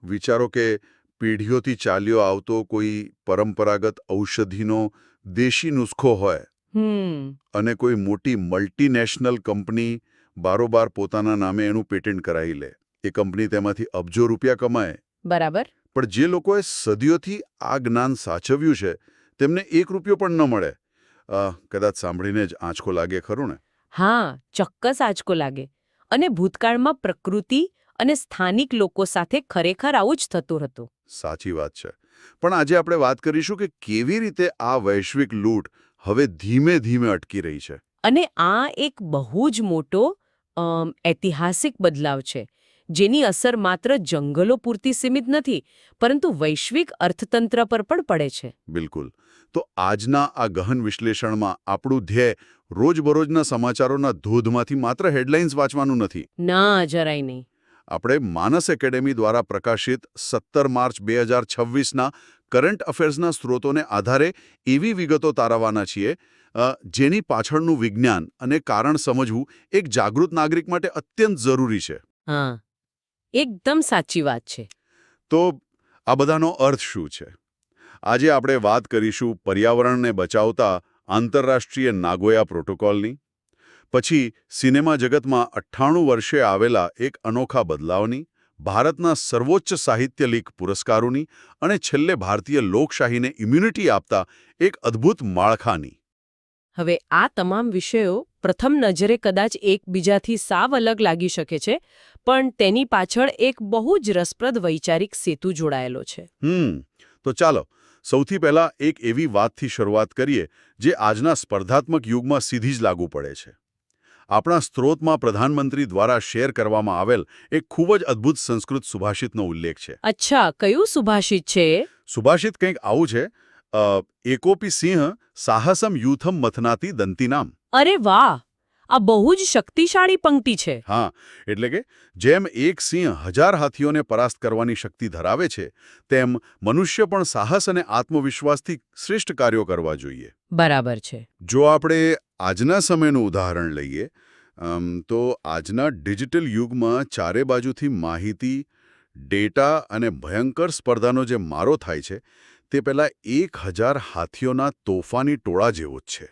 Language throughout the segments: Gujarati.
વિચારો કે પેઢીઓથી ચાલ્યો આવતો કોઈ પરંપરાગત ઔષધિનો દેશી નુસ્ખો હોય અને કોઈ મોટી મલ્ટીનેશનલ કંપની બારોબાર પોતાના નામે એનું પેટન્ટ કરાવી લે. એ કંપની તેમાંથી અબજો રૂપિયા કમાય. બરાબર. પણ જે લોકોએ સદીઓથી આ જ્ઞાન સાચવ્યું છે તેમને ₹1 પણ ન મળે. કદાચ સાંભળીને જ આંચકો લાગે ખરું ને? હા, ચોક્કસ આંચકો લાગે. અને ભૂતકાળમાં પ્રકૃતિ અને સ્થાનિક લોકો સાથે ખરેખર આવું જ થતું હતું. સાચી વાત છે. પણ આજે આપણે વાત કરીશું કે કેવી રીતે આ વૈશ્વિક લૂંટ હવે ધીમે ધીમે અટકી રહી છે. અને આ એક બહુ જ મોટો ઐતિહાસિક બદલાવ છે, જેની અસર માત્ર જંગલો પૂરતી સીમિત નથી, પરંતુ વૈશ્વિક અર્થતંત્ર પર પણ પડે છે. બિલકુલ. તો આજના આ ગહન વિશ્લેષણમાં આપણું ધ્યેય રોજબરોજના સમાચારોના ધોધમાંથી માત્ર હેડલાઇન્સ વાંચવાનું નથી. ના, જરાય નહીં. આપણે માનસ એકેડેમી દ્વારા પ્રકાશિત 17 માર્ચ 2026ના કરંટ અફેર્સના સ્ત્રોતોને આધારે એવી વિગતો તારવવાના છીએ જેની પાછળનું વિજ્ઞાન અને કારણ સમજવું એક જાગૃત નાગરિક માટે અત્યંત જરૂરી છે. હા, એકદમ સાચી વાત છે. તો આ બધાનો અર્થ શું છે? આજે આપણે વાત કરીશું પર્યાવરણને બચાવતા આંતરરાષ્ટ્રીય નાગોયા પ્રોટોકોલની, પછી સિનેમા જગતમાં 98 વર્ષે આવેલા એક અનોખા બદલાવની, ભારતના સર્વોચ્ચ સાહિત્ય લીગ પુરસ્કારોની અને છેલ્લે ભારતીય લોકશાહીને ઇમ્યુનિટી આપતા એક અદ્ભુત માળખાની. હવે આ તમામ વિષયો પ્રથમ નજરે કદાચ એકબીજાથી સાવ અલગ લાગી શકે છે, પણ તેની પાછળ એક બહુ જ રસપ્રદ વૈચારિક સેતુ જોડાયેલો છે. તો ચાલો સૌથી પહેલા એક એવી વાતથી શરૂઆત કરીએ જે આજના સ્પર્ધાત્મક યુગમાં સીધી જ લાગુ પડે છે. આપણા સ્ત્રોતમાં પ્રધાનમંત્રી દ્વારા શેર કરવામાં આવેલ એક ખૂબ જ અદ્ભુત સંસ્કૃત સુભાષિતનો ઉલ્લેખ છે. અચ્છા, કયું સુભાષિત છે? સુભાષિત કંઈક આવું છે, એકોપી સિંહ સાહસમ યુથમ મથનાતી દંતીનામ. અરે વાહ, આ બહુ જ શક્તિશાળી પંક્તિ છે. હા, એટલે કે જેમ એક સિંહ 1000 હાથીઓને પરાસ્ત કરવાની શક્તિ ધરાવે છે, તેમ મનુષ્ય પણ સાહસ અને આત્મવિશ્વાસથી શ્રેષ્ઠ કાર્યો કરવા જોઈએ. બરાબર છે. જો આપણે આજના સમયનું ઉદાહરણ લઈએ તો આજના ડિજિટલ યુગમાં ચારે બાજુથી માહિતી, ડેટા અને ભયંકર સ્પર્ધાનો જે મારો થાય છે, તે પહેલા 1000 હાથીઓના તોફાની ટોળા જેવો જ છે.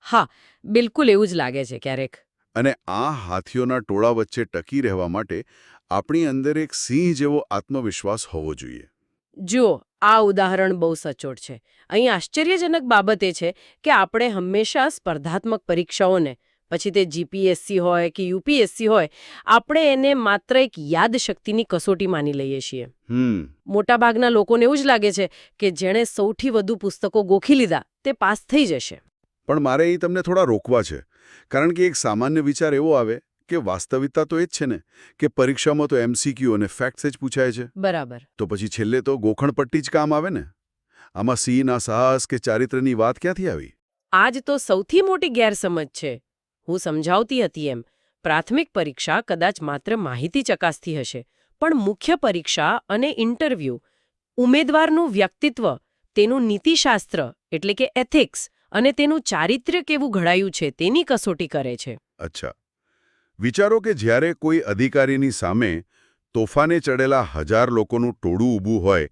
હા, બિલકુલ એવું જ લાગે છે ક્યારેક. અને આ હાથીઓના ટોળા વચ્ચે ટકી રહેવા માટે આપણી અંદર એક સિંહ જેવો આત્મવિશ્વાસ હોવો જોઈએ. જુઓ, આ ઉદાહરણ બહુ સચોટ છે. અહીં આશ્ચર્યજનક બાબત એ છે કે આપણે હંમેશા સ્પર્ધાત્મક પરીક્ષાઓને, પછી તે જીપીએસસી હોય કે યુપીએસસી હોય, આપણે એને માત્ર એક યાદશક્તિની કસોટી માની લઈએ છીએ. મોટાભાગના લોકોને એવું જ લાગે છે કે જેણે સૌથી વધુ પુસ્તકો ગોખી લીધા તે પાસ થઈ જશે. પણ મારે અહીં તમને થોડા રોકવા છે, કારણ કે એક સામાન્ય વિચાર એવો આવે કે વાસ્તવિકતા તો એ જ છે ને કે પરીક્ષામાં તો એમસીક્યુ અને ફેક્ટ્સ જ પૂછાય છે. બરાબર. તો પછી છેલ્લે તો ગોખણપટ્ટી જ કામ આવે ને. આમાં સિંહના સાહસ કે ચારિત્ર્યની વાત ક્યાંથી આવી? આ જ તો સૌથી મોટી ગેરસમજ છે. હું સમજાવતી હતી એમ, પ્રાથમિક પરીક્ષા કદાચ માત્ર માહિતી ચકાસતી હશે, પણ મુખ્ય પરીક્ષા અને ઇન્ટરવ્યૂ ઉમેદવારનું વ્યક્તિત્વ, તેનું નીતિશાસ્ત્ર એટલે કે એથિક્સ અને તેનું ચારિત્ર્ય કેવું ઘડાયું છે તેની કસોટી કરે છે. અચ્છા. વિચારો કે જ્યારે કોઈ અધિકારીની સામે તોફાને ચડેલા 1000 લોકોનું ટોળું ઊભું હોય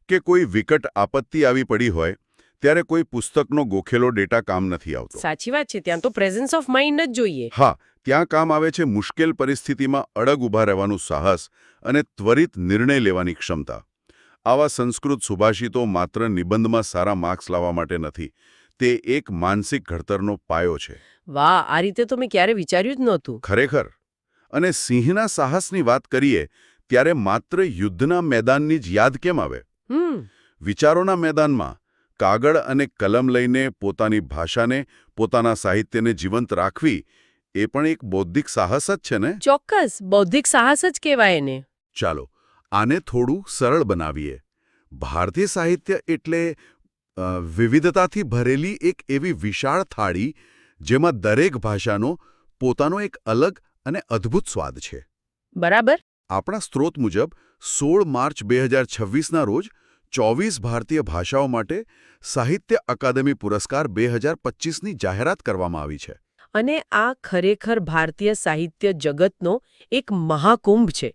કે કોઈ વિકટ આપત્તિ આવી પડી હોય, ત્યારે કોઈ પુસ્તકનો ગોખેલો ડેટા કામ નથી આવતો. સાચી વાત છે. ત્યાં તો પ્રેઝન્સ ઓફ માઇન્ડ જ જોઈએ. હા, ત્યાં કામ આવે છે મુશ્કેલ પરિસ્થિતિમાં અડગ ઊભા રહેવાનું સાહસ અને ત્વરિત નિર્ણય લેવાની ક્ષમતા. આવા સંસ્કૃત સુભાષિતો માત્ર નિબંધમાં સારા માર્ક્સ લાવવા માટે નથી. તે એક માનસિક ઘડતરનો પાયો છે. વાહ, આ રીતે તો મેં ક્યારે વિચાર્યું જ નહોતું. ખરેખર. અને સિંહના સાહસની વાત કરીએ ત્યારે માત્ર યુદ્ધના મેદાનની જ યાદ કેમ આવે? વિચારોના મેદાનમાં કાગળ અને કલમ લઈને પોતાની ભાષાને, પોતાના સાહિત્યને જીવંત રાખવી એ પણ એક બૌદ્ધિક સાહસ જ છે ને? ચોક્કસ, બૌદ્ધિક સાહસ જ કહેવાય એને. ચાલો આને થોડું સરળ બનાવીએ. ભારતીય સાહિત્ય એટલે વિવિધતાથી ભરેલી એક એવી વિશાળ થાળી જેમાં દરેક ભાષાનો પોતાનો એક અલગ અને અદ્ભુત સ્વાદ છે. બરાબર. આપણા સ્ત્રોત મુજબ 16 માર્ચ 2026ના રોજ 24 ભારતીય ભાષાઓ માટે સાહિત્ય અકાદમી પુરસ્કાર 2025ની જાહેરાત કરવામાં આવી છે. અને આ ખરેખર ભારતીય સાહિત્ય જગતનો એક મહાકુંભ છે.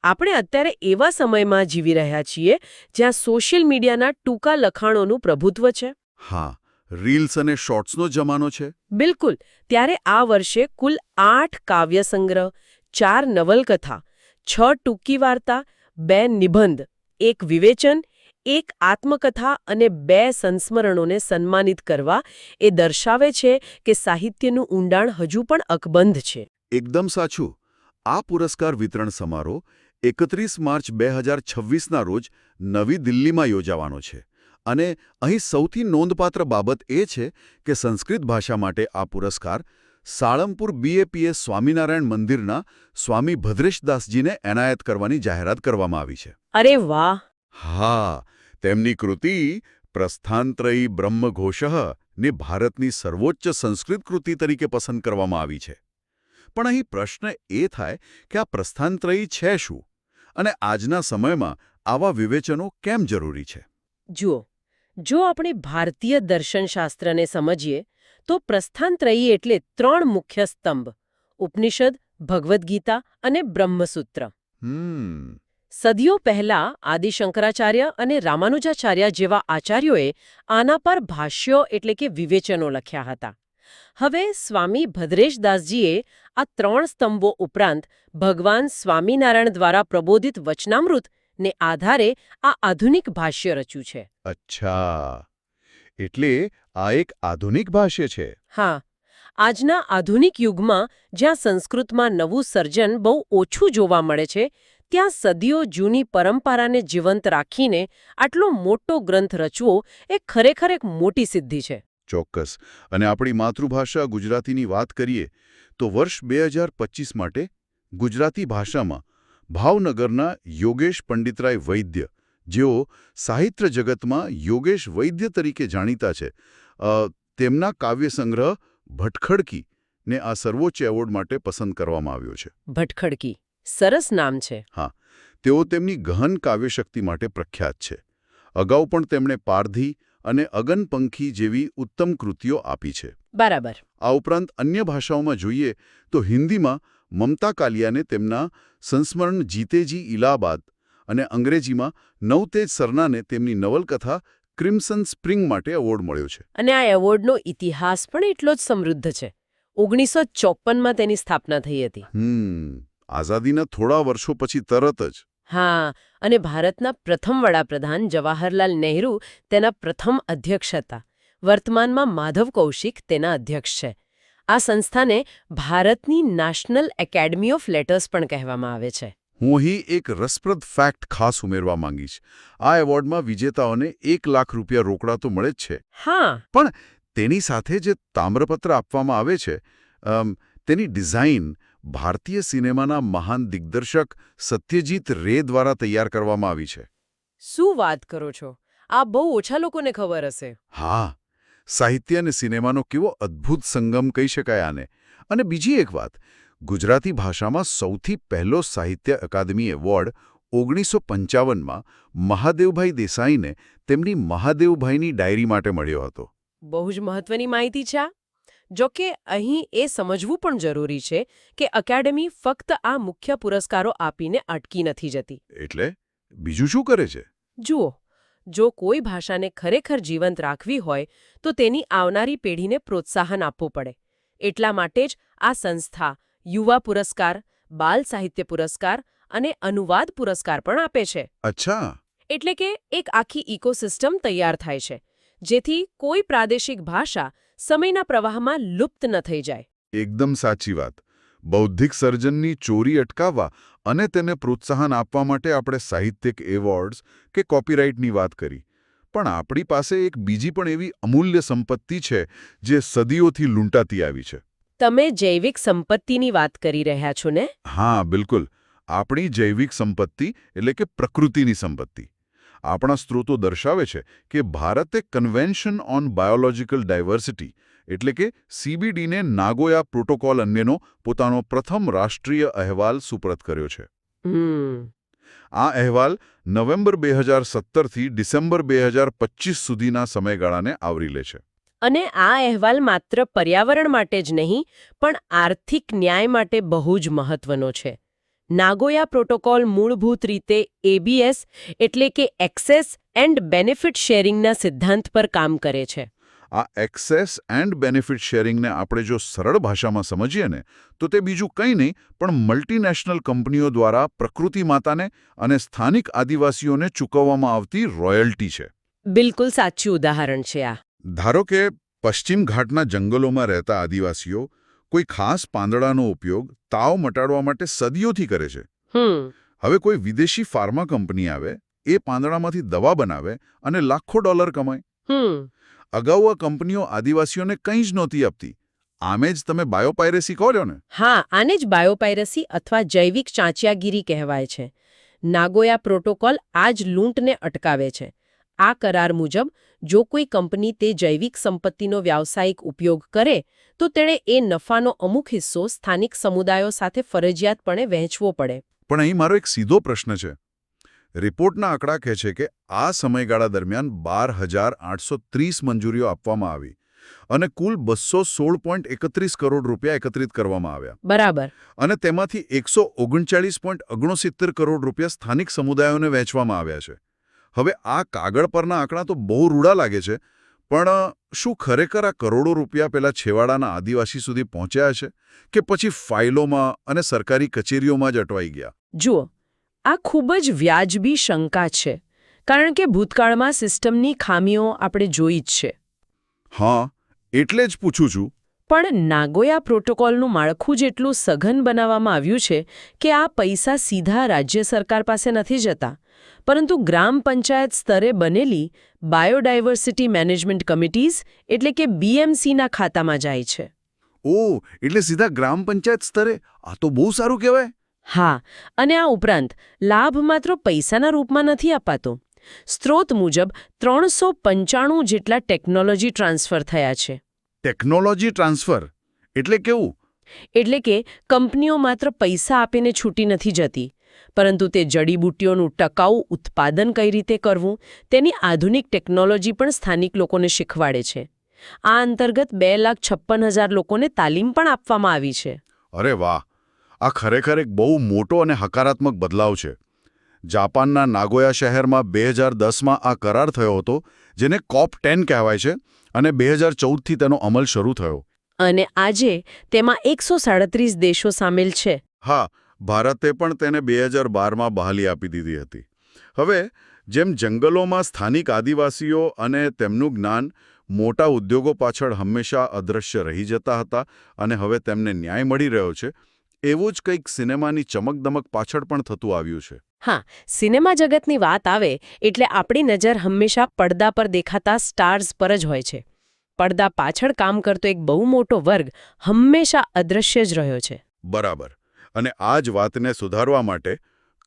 આપણે અત્યારે એવા સમયમાં જીવી રહ્યા છીએ જ્યાં સોશિયલ મીડિયાના ટૂંકા લખાણોનું પ્રભુત્વ છે. હા, રીલ્સ અને શોર્ટ્સનો જમાનો છે. બિલકુલ. ત્યારે આ વર્ષે કુલ 8 કાવ્ય સંગ્રહ, 4 નવલકથા, 6 ટૂંકી વાર્તા, 2 નિબંધ, 1 વિવેચન, 1 આત્મકથા અને 2 સંસ્મરણોને સન્માનિત કરવા એ દર્શાવે છે કે સાહિત્યનું ઊંડાણ હજુ પણ અકબંધ છે. એકદમ સાચું. આ પુરસ્કાર વિતરણ સમારોહ 31 માર્ચ 2026ના રોજ નવી દિલ્હીમાં યોજાવાનો છે. અને અહીં સૌથી નોંધપાત્ર બાબત એ છે કે સંસ્કૃત ભાષા માટે આ પુરસ્કાર સાળંગપુર BAPS સ્વામિનારાયણ મંદિરના સ્વામી ભદ્રેશદાસજીને એનાયત કરવાની જાહેરાત કરવામાં આવી છે. અરે વાહ! હા, તેમની કૃતિ પ્રસ્થાનત્રયી બ્રહ્મઘોષઃ ને ભારતની સર્વોચ્ચ સંસ્કૃત કૃતિ તરીકે પસંદ કરવામાં આવી છે. પણ અહીં પ્રશ્ન એ થાય કે આ પ્રસ્થાનત્રયી છે શું? અને આજના સમયમાં આવા વિવેચનો કેમ જરૂરી છે? જુઓ, જો આપણે ભારતીય દર્શનશાસ્ત્રને સમજીએ તો પ્રસ્થાનત્રયી એટલે 3 મુખ્ય સ્તંભ: ઉપનિષદ, ભગવદ્ ગીતા અને બ્રહ્મસૂત્ર. સદીઓ પહેલા આદિ શંકરાચાર્ય અને રામાનુજાચાર્ય જેવા આચાર્યોએ આના પર ભાષ્યો એટલે કે વિવેચનો લખ્યા હતા. હવે સ્વામી ભદ્રેશદાસજીએ આ 3 સ્તંભો ઉપરાંત ભગવાન સ્વામિનારાયણ દ્વારા પ્રબોધિત વચનામૃત ને આધારે આ આધુનિક ભાષ્ય રચ્યું છે. અચ્છા, એટલે આ એક આધુનિક ભાષ્ય છે. હા, આજના આધુનિક યુગમાં જ્યાં સંસ્કૃતમાં નવું સર્જન બહુ ઓછું જોવા મળે છે, ત્યાં સદીઓ જૂની પરંપરાને જીવંત રાખીને આટલો મોટો ગ્રંથ રચવો એ ખરેખર એક મોટી સિદ્ધિ છે. ચોક્કસ. અને આપણી માતૃભાષા ગુજરાતીની વાત કરીએ તો વર્ષ 2025 માટે ગુજરાતી ભાષામાં ભાવનગરના યોગેશ પંડિતરાય વૈદ્ય, જેઓ સાહિત્ય જગતમાં યોગેશ વૈદ્ય તરીકે જાણીતા છે, તેમના કાવ્ય સંગ્રહ ભટખડકી ને આ સર્વોચ્ચ એવોર્ડ માટે પસંદ કરવામાં આવ્યો છે. ભટખડકી સરસ નામ છે. હા, તેઓ તેમની ગહન કાવ્યશક્તિ માટે પ્રખ્યાત છે. અગાઉ પણ તેમણે પારધી અને અગનપંખી જેવી ઉત્તમ કૃતિઓ આપી છે. બરાબર. આ ઉપરાંત અન્ય ભાષાઓમાં જોઈએ તો હિન્દીમાં મમતા કાલિયાને તેમના સંસ્મરણ જીતેજી ઇલાહાબાદ અને અંગ્રેજીમાં નવતેજ સરનાને તેમની નવલકથા ક્રિમ્સન સ્પ્રિંગ માટે એવોર્ડ મળ્યો છે. અને આ એવોર્ડનો ઇતિહાસ પણ એટલો જ સમૃદ્ધ છે. 1954માં તેની સ્થાપના થઈ હતી. આઝાદીના થોડા વર્ષો પછી તરત જ. હા, અને ભારતના પ્રથમ વડાપ્રધાન જવાહરલાલ નહેરુ તેના પ્રથમ અધ્યક્ષ હતા. વર્તમાનમાં માધવ કૌશિક તેના અધ્યક્ષ છે. આ સંસ્થાને ભારતની નેશનલ એકેડમી ઓફ લેટર્સ પણ કહેવામાં આવે છે. હું અહીં એક રસપ્રદ ફેક્ટ ખાસ ઉમેરવા માંગીશ. આ એવોર્ડમાં વિજેતાઓને ₹1,00,000 રોકડા તો મળે જ છે. હા, પણ તેની સાથે જે તામ્રપત્ર આપવામાં આવે છે, તેની ડિઝાઇન ભારતીય સિનેમાના મહાન દિગ્દર્શક સત્યજીત રે દ્વારા તૈયાર કરવામાં આવી છે. શું વાત કરો છો? આ બહુ ઓછા લોકોને ખબર હશે. હા, સાહિત્ય અને સિનેમાનો કેવો અદ્ભુત સંગમ કહી શકાય આને. અને બીજી એક વાત, ગુજરાતી ભાષામાં સૌથી પહેલો સાહિત્ય અકાદમી એવોર્ડ 1955માં મહાદેવભાઈ દેસાઈને તેમની મહાદેવભાઈની ડાયરી માટે મળ્યો હતો. બહુ જ મહત્વની માહિતી છે. જોકે અહીં એ સમજવું પણ જરૂરી છે કે એકેડમી ફક્ત આ મુખ્ય પુરસ્કારો આપીને અટકી નથી જતી. એટલે બીજું શું કરે છે? જુઓ, જો કોઈ ભાષાને ખરેખર જીવંત રાખવી હોય તો તેની આવનારી પેઢીને પ્રોત્સાહન આપવું પડે. એટલા માટે જ આ સંસ્થા યુવા પુરસ્કાર, બાલ સાહિત્ય પુરસ્કાર અને અનુવાદ પુરસ્કાર પણ આપે છે. અચ્છા. એટલે કે એક આખી ઇકોસિસ્ટમ તૈયાર થાય છે, જેથી કોઈ પ્રાદેશિક ભાષા સમયના પ્રવાહમાં લુપ્ત ન થઈ જાય. એકદમ સાચી વાત. બૌદ્ધિક સર્જનની ચોરી અટકાવવા અને તેને પ્રોત્સાહન આપવા માટે આપણે સાહિત્યિક એવોર્ડ્સ કે કોપીરાઇટની વાત કરી. પણ આપણી પાસે એક બીજી પણ એવી અમૂલ્ય સંપત્તિ છે જે સદીઓથી લૂંટાતી આવી છે. તમે જૈવિક સંપત્તિની વાત કરી રહ્યા છો ને? હા, બિલકુલ. આપણી જૈવિક સંપત્તિ એટલે કે પ્રકૃતિની સંપત્તિ. આપણા સ્ત્રોતો દર્શાવે છે કે ભારતે કન્વેન્શન ઓન બાયોલોજીકલ ડાયવર્સિટી એટલે કે CBDને નાગોયા પ્રોટોકોલ અંગેનો પોતાનો પ્રથમ રાષ્ટ્રીય અહેવાલ સુપરત કર્યો છે. આ અહેવાલ નવેમ્બર 2017થી ડિસેમ્બર 2025 સુધીના સમયગાળાને આવરી લે છે. અને આ અહેવાલ માત્ર પર્યાવરણ માટે જ નહીં પણ આર્થિક ન્યાય માટે બહુ જ મહત્વનો છે. નાગોયા પ્રોટોકોલ મૂળભૂત રીતે ABS એટલે કે એક્સેસ એન્ડ બેનિફિટ શેરિંગના સિદ્ધાંત પર કામ કરે છે. આ એક્સેસ એન્ડ બેનિફિટ શેરિંગને આપણે જો સરળ ભાષામાં સમજીએ ને તો તે બીજું કંઈ નહીં પણ મલ્ટીનેશનલ કંપનીઓ દ્વારા પ્રકૃતિ માતાને અને સ્થાનિક આદિવાસીઓને ચૂકવવામાં આવતી રોયલ્ટી છે. બિલકુલ સાચું ઉદાહરણ છે આ. ધારો કે પશ્ચિમ ઘાટના જંગલોમાં રહેતા આદિવાસીઓ કોઈ ખાસ પાંદડાનો ઉપયોગ તાવ મટાડવા માટે સદીઓથી કરે છે. હવે કોઈ વિદેશી ફાર્મા કંપની આવે, એ પાંદડામાંથી દવા બનાવે અને લાખો ડોલર કમાય. અગાઉ આ કંપનીઓ આદિવાસીઓને કંઈ જ નહોતી આપતી. આમે જ તમે બાયોપાયરેસી કહો છો ને? હા, આને જ બાયોપાયરેસી અથવા જૈવિક ચાંચિયાગીરી કહેવાય છે. નાગોયા પ્રોટોકોલ આ જ લૂંટને અટકાવે છે. આ કરાર મુજબ જો કોઈ કંપની તે જૈવિક સંપત્તિનો વ્યાવસાયિક ઉપયોગ કરે તો તેણે એ નફાનો અમુક હિસ્સો સ્થાનિક સમુદાયો સાથે ફરજિયાતપણે વહેંચવો પડે. પણ અહીં મારો એક સીધો પ્રશ્ન છે. રિપોર્ટના આંકડા કહે છે કે આ સમયગાળા દરમિયાન 12,830 મંજૂરીઓ આપવામાં આવી અને કુલ 216.31 કરોડ રૂપિયા એકત્રિત કરવામાં આવ્યા. બરાબર. અને તેમાંથી 139.69 કરોડ રૂપિયા સ્થાનિક સમુદાયોને વહેંચવામાં આવ્યા છે. હવે આ કાગળ પરના આંકડા તો બહુ રૂડા લાગે છે, પણ શું ખરેખર આ કરોડો રૂપિયા પેલા છેવાડાના આદિવાસી સુધી પહોંચ્યા છે કે પછી ફાઇલોમાં અને સરકારી કચેરીઓમાં જ અટવાઈ ગયા? જુઓ, આ ખૂબ જ વ્યાજબી શંકા છે, કારણ કે ભૂતકાળમાં સિસ્ટમની ખામીઓ આપણે જોઈ જ છે. હા, એટલે જ પૂછું છું. પણ નાગોયા પ્રોટોકોલનું માળખું જેટલું સઘન બનાવવામાં આવ્યું છે કે આ પૈસા સીધા રાજ્ય સરકાર પાસે નથી જતા, પરંતુ ગ્રામ પંચાયત સ્તરે બનેલી બાયોડાયવર્સિટી મેનેજમેન્ટ કમિટીઝ એટલે કે BMCના ખાતામાં જાય છે. ઓહ, એટલે સીધા ગ્રામ પંચાયત સ્તરે? આ તો બહુ સારું કહેવાય. હા, અને આ ઉપરાંત લાભ માત્ર પૈસાના રૂપમાં નથી અપાતો. સ્ત્રોત મુજબ 395 જેટલા ટેકનોલોજી ટ્રાન્સફર થયા છે. ટેકનોલોજી ટ્રાન્સફર એટલે કેવું? એટલે કે કંપનીઓ માત્ર પૈસા આપીને છૂટી નથી જતી, પરંતુ તે જડીબુટ્ટીઓનું ટકાઉ ઉત્પાદન કઈ રીતે કરવું તેની આધુનિક ટેકનોલોજી પણ સ્થાનિક લોકોને શીખવાડે છે. આ અંતર્ગત 2,56,000 લોકોને તાલીમ પણ આપવામાં આવી છે. અરે વાહ! આ ખરેખર એક બહુ મોટો અને હકારાત્મક બદલાવ છે. જાપાનના નાગોયા શહેરમાં 2010માં આ કરાર થયો હતો, જેને COP10 કહેવાય છે, અને 2014થી તેનો અમલ શરૂ થયો. અને આજે તેમાં 137 દેશો સામેલ છે. હા, ભારતે પણ તેને 2012માં બહાલી આપી દીધી હતી. હવે જેમ જંગલોમાં સ્થાનિક આદિવાસીઓ અને તેમનું જ્ઞાન મોટા ઉદ્યોગો પાછળ હંમેશા અદૃશ્ય રહી જતા હતા અને હવે તેમને ન્યાય મળી રહ્યો છે, એવું જ કંઈક સિનેમાની ચમકદમક પાછળ પણ થતું આવ્યું છે. હા, સિનેમા જગતની વાત આવે એટલે આપણી નજર હંમેશા પડદા પર દેખાતા સ્ટાર્સ પર જ હોય છે. પડદા પાછળ કામ કરતો એક બહુ મોટો વર્ગ હંમેશા અદૃશ્ય જ રહ્યો છે. બરાબર. અને આ જ વાતને સુધારવા માટે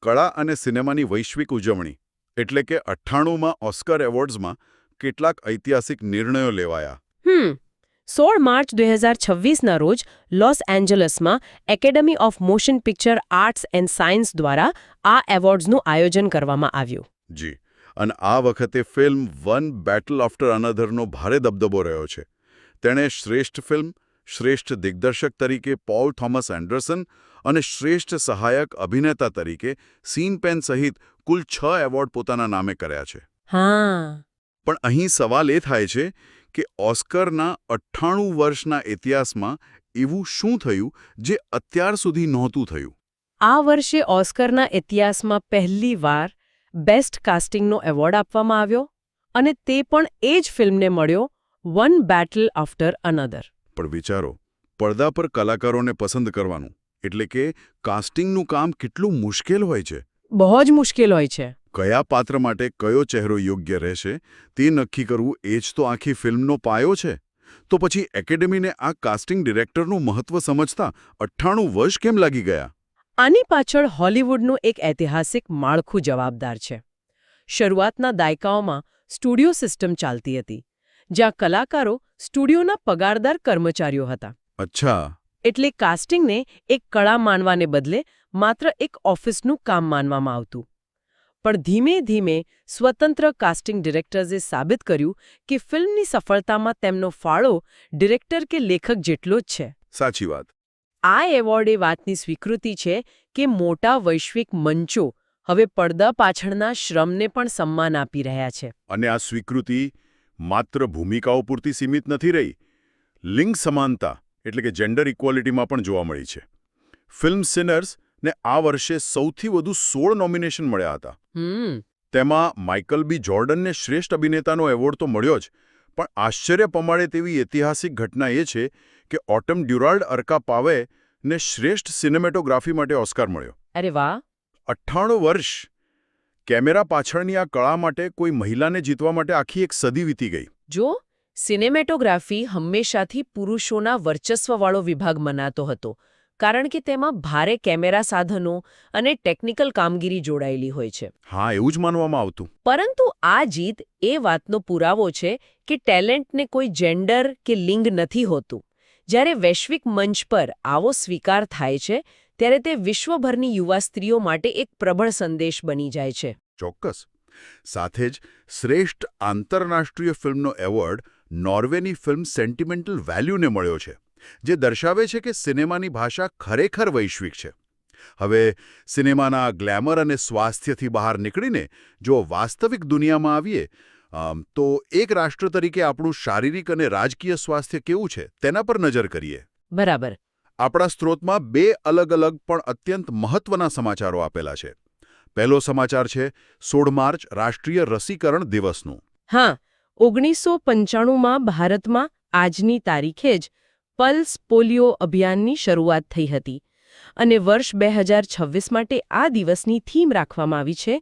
કળા અને સિનેમાની વૈશ્વિક ઉજવણી એટલે કે 98માં ઓસ્કર એવોર્ડ્સમાં કેટલાક ઐતિહાસિક નિર્ણયો લેવાયા. 16 માર્ચ 2026ના રોજ લોસ એન્જલસમાં academy of motion picture arts and science દ્વારા આ એવોર્ડ્સનું આયોજન કરવામાં આવ્યું. જી. અને આ વખતે ફિલ્મ વન બેટલ આફ્ટર અનધરનો ભારે દબદબો રહ્યો છે. તેણે શ્રેષ્ઠ ફિલ્મ, શ્રેષ્ઠ દિગ્દર્શક તરીકે પોલ થોમસ એન્ડરસન અને શ્રેષ્ઠ સહાયક અભિનેતા તરીકે સીન પેન સહિત કુલ 6 એવોર્ડ પોતાના નામે કર્યા છે. હા. પણ અહીં સવાલ એ થાય છે કે ઓસ્કરના 98 વર્ષના ઇતિહાસમાં એવું શું થયું જે અત્યાર સુધી નહોતું થયું? આ વર્ષે ઓસ્કરના ઇતિહાસમાં પહેલીવાર બેસ્ટ કાસ્ટિંગનો એવોર્ડ આપવામાં આવ્યો, અને તે પણ એ જ ફિલ્મને મળ્યો, વન બેટલ આફ્ટર અનધર. પણ વિચારો, પડદા પર કલાકારોને પસંદ કરવાનું એટલે કે કાસ્ટિંગનું કામ કેટલું મુશ્કેલ હોય છે. બહુ જ મુશ્કેલ હોય છે. કયા પાત્ર માટે કયો ચહેરો યોગ્ય રહેશે તે નક્કી કરવું એ જ તો આખી ફિલ્મનો પાયો છે. તો પછી એકેડેમીને આ કાસ્ટિંગ ડિરેક્ટરનું મહત્વ સમજતા 98 વર્ષ કેમ લાગી ગયા? આની પાછળ હોલિવૂડનું એક ઐતિહાસિક માળખું જવાબદાર છે. શરૂઆતના દાયકાઓમાં સ્ટુડિયો સિસ્ટમ ચાલતી હતી, જ્યાં કલાકારો સ્ટુડિયોના પગારદાર કર્મચારીઓ હતા. અચ્છા. એટલે કાસ્ટિંગને એક કળા માનવાને બદલે માત્ર એક ઓફિસનું કામ માનવામાં આવતું. પણ ધીમે ધીમે સ્વતંત્ર કાસ્ટિંગ ડિરેક્ટર્સે સાબિત કર્યું કે ફિલ્મની સફળતામાં તેમનો ફાળો ડિરેક્ટર કે લેખક જેટલો જ છે. સાચી વાત. આ એવોર્ડ એ વાતની સ્વીકૃતિ છે કે મોટા વૈશ્વિક મંચો હવે પડદા પાછળના શ્રમને પણ સન્માન આપી રહ્યા છે. અને આ સ્વીકૃતિ માત્ર ભૂમિકાઓ પૂરતી સીમિત નથી રહી. લિંગ સમાનતા એટલે કે જેન્ડર ઇક્વોલિટીમાં પણ જોવા મળી છે. ફિલ્મ સિનર્સને આ વર્ષે સૌથી વધુ 16 નોમિનેશન મળ્યા હતા. તેમાં માઇકલ બી જોર્ડનને શ્રેષ્ઠ અભિનેતાનો એવોર્ડ તો મળ્યો જ, પણ આશ્ચર્ય પમાડે તેવી ઐતિહાસિક ઘટના એ છે કે ઓટમ ડ્યુરાલ્ડ અરકા પાવેને શ્રેષ્ઠ સિનેમેટોગ્રાફી માટે ઓસ્કાર મળ્યો. અરે વાહ! 98 વર્ષ! કેમેરા પાછળની આ કળા માટે કોઈ મહિલાને જીતવા માટે આખી એક સદી વીતી ગઈ. જો સિનેમેટોગ્રાફી હંમેશાથી પુરુષોના વર્ચસ્વવાળો વિભાગ મનાતો હતો, કારણ કે તેમાં ભારે કેમેરા સાધનો અને ટેકનિકલ કામગીરી જોડાયેલી હોય છે. હા, એવું જ માનવામાં આવતું. પરંતુ આ જીત એ વાતનો પુરાવો છે કે ટેલેન્ટને કોઈ જેન્ડર કે લિંગ નથી હોતું. જ્યારે વૈશ્વિક મંચ પર આવો સ્વીકાર થાય છે ત્યારે તે વિશ્વભરની યુવા સ્ત્રીઓ માટે એક પ્રબળ સંદેશ બની જાય છે. ચોક્કસ. સાથે જ શ્રેષ્ઠ આંતરરાષ્ટ્રીય ફિલ્મનો એવોર્ડ નોર્વેની ફિલ્મ સેન્ટિમેન્ટલ વેલ્યુને મળ્યો છે, જે દર્શાવે છે કે સિનેમાની ભાષા ખરેખર વૈશ્વિક છે. હવે સિનેમાના ગ્લેમર અને સ્વાસ્થ્યથી બહાર નીકળીને જો વાસ્તવિક દુનિયામાં આવીએ તો એક રાષ્ટ્ર તરીકે આપણું શારીરિક અને રાજકીય સ્વાસ્થ્ય કેવું છે તેના પર નજર કરીએ. બરાબર. આપણા સ્ત્રોતમાં 2 અલગ અલગ પણ અત્યંત મહત્વના સમાચારો આપેલા છે. પહેલો સમાચાર છે 16 માર્ચ રાષ્ટ્રીય રસીકરણ દિવસનું. હા, 1995માં ભારતમાં આજની તારીખે જ પલ્સ પોલિયો અભિયાનની શરૂઆત થઈ હતી અને વર્ષ 2026 માટે આ દિવસની થીમ રાખવામાં આવી છે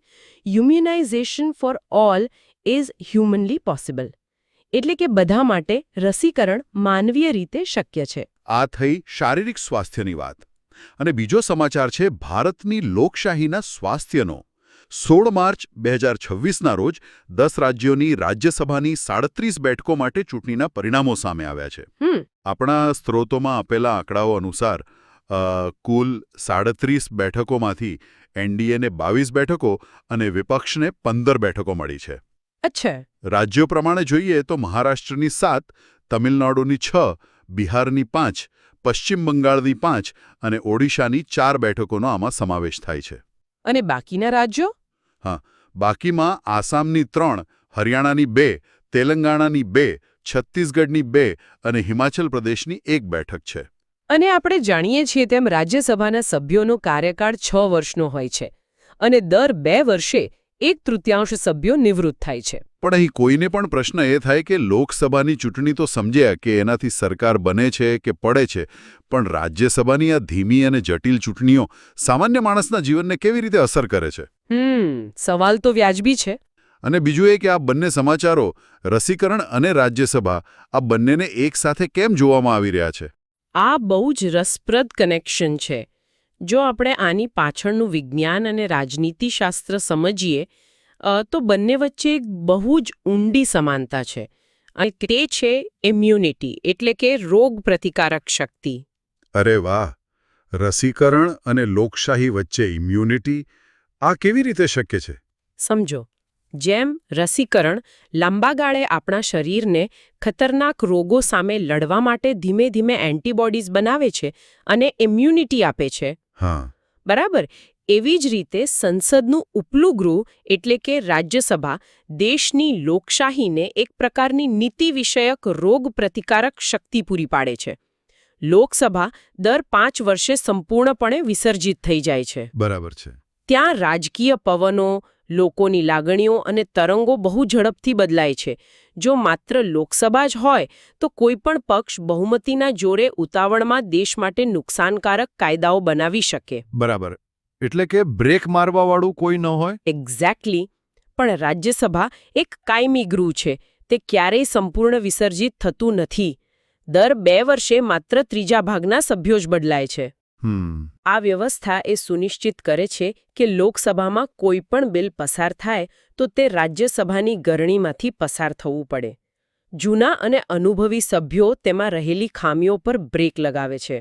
immunisation for all is હ્યુમનલી possible. એટલે કે બધા માટે રસીકરણ માનવીય રીતે શક્ય છે. આ થઈ શારીરિક સ્વાસ્થ્યની વાત. અને બીજો સમાચાર છે ભારતની લોકશાહીના સ્વાસ્થ્યનો. 16 માર્ચ 2026ના રોજ 10 રાજ્યોની રાજ્યસભાની 37 બેઠકો માટે ચૂંટણીના પરિણામો સામે આવ્યા છે. આપણા સ્ત્રોતોમાં આપેલા આંકડાઓ અનુસાર કુલ 37 બેઠકોમાંથી એનડીએને 22 બેઠકો અને વિપક્ષને 15 બેઠકો મળી છે. અચ્છા. રાજ્યો પ્રમાણે જોઈએ તો મહારાષ્ટ્રની 7, તમિલનાડુની 6, બિહારની 5, પશ્ચિમ બંગાળની 5 અને ઓડિશાની 4 બેઠકોનો આમાં સમાવેશ થાય છે. અને બાકીના રાજ્યો? હા, બાકીમાં આસામની 3, હરિયાણાની 2, તેલંગાણાની 2, છત્તીસગઢની 2 અને હિમાચલ પ્રદેશની 1 બેઠક છે. અને આપણે જાણીએ છીએ તેમ રાજ્યસભાના સભ્યોનો કાર્યકાળ 6 વર્ષનો હોય છે અને દર 2 વર્ષે 1/3 સભ્યો નિવૃત્ત થાય છે. પણ અહીં કોઈને પણ પ્રશ્ન એ થાય કે લોકસભાની ચૂંટણી તો સમજ્યા કે એનાથી સરકાર બને છે કે પડે છે, પણ રાજ્યસભાની આ ધીમી અને જટિલ ચૂંટણીઓ સામાન્ય માણસના જીવનને કેવી રીતે અસર કરે છે? સવાલ તો વ્યાજબી છે. અને બીજું એ કે આ બંને સમાચારો રસીકરણ અને રાજ્યસભા આ બંનેને એકસાથે કેમ જોવામાં આવી રહ્યા છે? આ બહુ જ રસપ્રદ કનેક્શન છે. જો આપણે આની પાછળનું વિજ્ઞાન અને રાજનીતિશાસ્ત્ર સમજીએ તો બંને વચ્ચે એક બહુ જ ઊંડી સમાનતા છે અને તે છે ઇમ્યુનિટી એટલે કે રોગ પ્રતિકારક શક્તિ. અરે વાહ! રસીકરણ અને લોકશાહી વચ્ચે ઇમ્યુનિટી, આ કેવી રીતે શક્ય છે? સમજો, જેમ રસીકરણ લાંબા ગાળે આપણા શરીરને ખતરનાક રોગો સામે લડવા માટે ધીમે ધીમે એન્ટીબોડીઝ બનાવે છે અને ઇમ્યુનિટી આપે છે. હા, બરાબર. એવી જ રીતે સંસદનું ઉપલું ગૃહ એટલે કે રાજ્યસભા દેશની લોકશાહીને એક પ્રકારની નીતિ વિષયક રોગ પ્રતિકારક શક્તિ પૂરી પાડે છે. લોકસભા દર 5 વર્ષે સંપૂર્ણપણે વિસર્જિત થઈ જાય છે. બરાબર છે. ત્યાં રાજકીય પવનો, લોકોની લાગણીઓ અને તરંગો બહુ ઝડપથી બદલાય છે. જો માત્ર લોકસભા જ હોય તો કોઈ પણ પક્ષ બહુમતીના જોરે ઉતાવળમાં દેશ માટે નુકસાનકારક કાયદાઓ બનાવી શકે. બરાબર. એટલે કે બ્રેક મારવાવાળું કોઈ ન હોય? એક્ઝેક્ટલી. પણ રાજ્યસભા એક કાયમી ગૃહ છે. તે ક્યારેય સંપૂર્ણ વિસર્જિત થતું નથી. દર 2 વર્ષે માત્ર 3 ભાગના સભ્યો જ બદલાય છે. આ વ્યવસ્થા એ સુનિશ્ચિત કરે છે કે લોકસભામાં કોઈ પણ બિલ પસાર થાય તો તે રાજ્યસભાની ગરણીમાંથી પસાર થવું પડે. જૂના અને અનુભવી સભ્યો તેમાં રહેલી ખામીઓ પર બ્રેક લગાવે છે.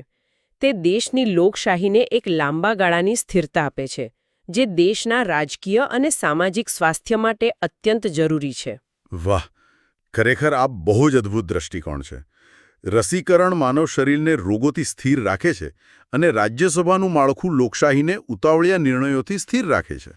તે દેશની લોકશાહીને એક લાંબા ગાળાની સ્થિરતા આપે છે, જે દેશના રાજકીય અને સામાજિક સ્વાસ્થ્ય માટે અત્યંત જરૂરી છે. વાહ! ખરેખર આ બહુ જ અદ્ભુત દ્રષ્ટિકોણ છે. રસીકરણ માનવ શરીરને રોગોથી સ્થિર રાખે છે અને રાજ્યસભાનું માળખું લોકશાહીને ઉતાવળિયા નિર્ણયોથી સ્થિર રાખે છે.